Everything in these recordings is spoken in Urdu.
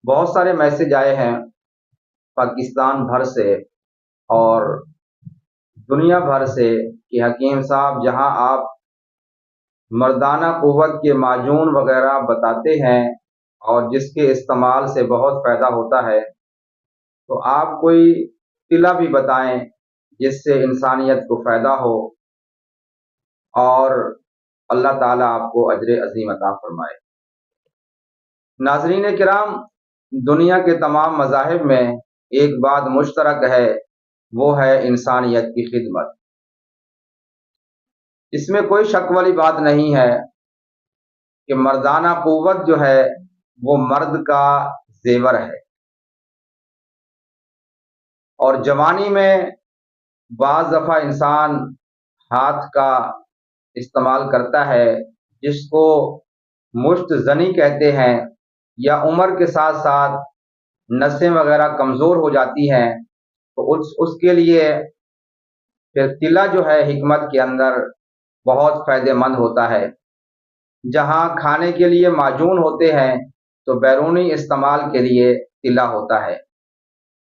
بہت سارے میسج آئے ہیں پاکستان بھر سے اور دنیا بھر سے کہ حکیم صاحب جہاں آپ مردانہ قوت کے معجون وغیرہ بتاتے ہیں اور جس کے استعمال سے بہت فائدہ ہوتا ہے، تو آپ کوئی قلعہ بھی بتائیں جس سے انسانیت کو فائدہ ہو اور اللہ تعالیٰ آپ کو اجر عظیم عطا فرمائے۔ ناظرین کرام، دنیا کے تمام مذاہب میں ایک بات مشترک ہے، وہ ہے انسانیت کی خدمت۔ اس میں کوئی شک والی بات نہیں ہے کہ مردانہ قوت جو ہے وہ مرد کا زیور ہے، اور جوانی میں بعض دفعہ انسان ہاتھ کا استعمال کرتا ہے جس کو مشت زنی کہتے ہیں، یا عمر کے ساتھ ساتھ نسیں وغیرہ کمزور ہو جاتی ہیں، تو اس کے لیے پھر تلا جو ہے حکمت کے اندر بہت فائدہ مند ہوتا ہے۔ جہاں کھانے کے لیے معجون ہوتے ہیں تو بیرونی استعمال کے لیے تلا ہوتا ہے۔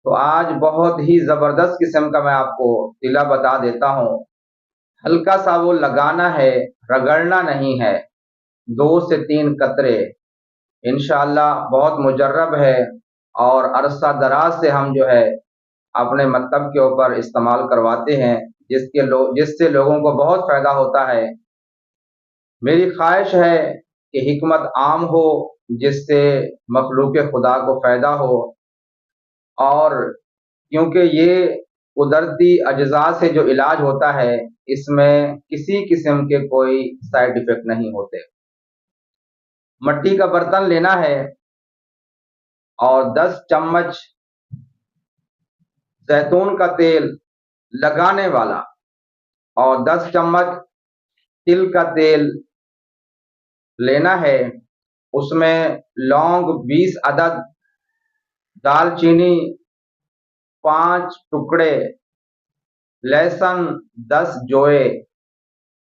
تو آج بہت ہی زبردست قسم کا میں آپ کو تلا بتا دیتا ہوں۔ ہلکا سا وہ لگانا ہے، رگڑنا نہیں ہے، 2 سے 3 قطرے، انشاءاللہ بہت مجرب ہے اور عرصہ دراز سے ہم جو ہے اپنے مطلب کے اوپر استعمال کرواتے ہیں، جس سے لوگوں کو بہت فائدہ ہوتا ہے۔ میری خواہش ہے کہ حکمت عام ہو جس سے مخلوق خدا کو فائدہ ہو، اور کیونکہ یہ قدرتی اجزاء سے جو علاج ہوتا ہے اس میں کسی قسم کے کوئی سائیڈ ایفیکٹ نہیں ہوتے۔ مٹی کا برتن لینا ہے اور 10 چمچ زیتون کا تیل لگانے والا اور 10 چمچ تل کا تیل لینا ہے۔ اس میں لونگ 20 عدد، دال چینی 5 ٹکڑے، لہسن 10 جوئے،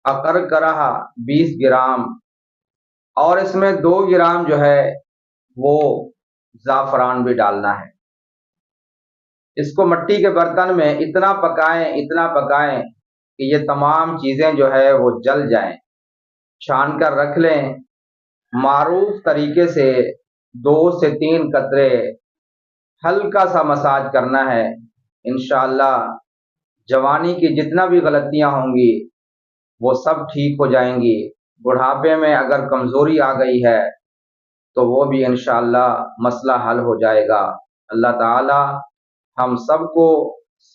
اقرقرہ 20 گرام، اور اس میں 2 گرام جو ہے وہ زعفران بھی ڈالنا ہے۔ اس کو مٹی کے برتن میں اتنا پکائیں کہ یہ تمام چیزیں جو ہے وہ جل جائیں، چھان کر رکھ لیں۔ معروف طریقے سے 2 سے 3 قطرے ہلکا سا مساج کرنا ہے۔ انشاءاللہ جوانی کی جتنا بھی غلطیاں ہوں گی وہ سب ٹھیک ہو جائیں گی۔ بڑھاپے میں اگر کمزوری آ گئی ہے تو وہ بھی انشاءاللہ مسئلہ حل ہو جائے گا۔ اللہ تعالی ہم سب کو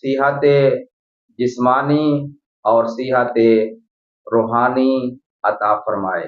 صحت جسمانی اور صحت روحانی عطا فرمائے۔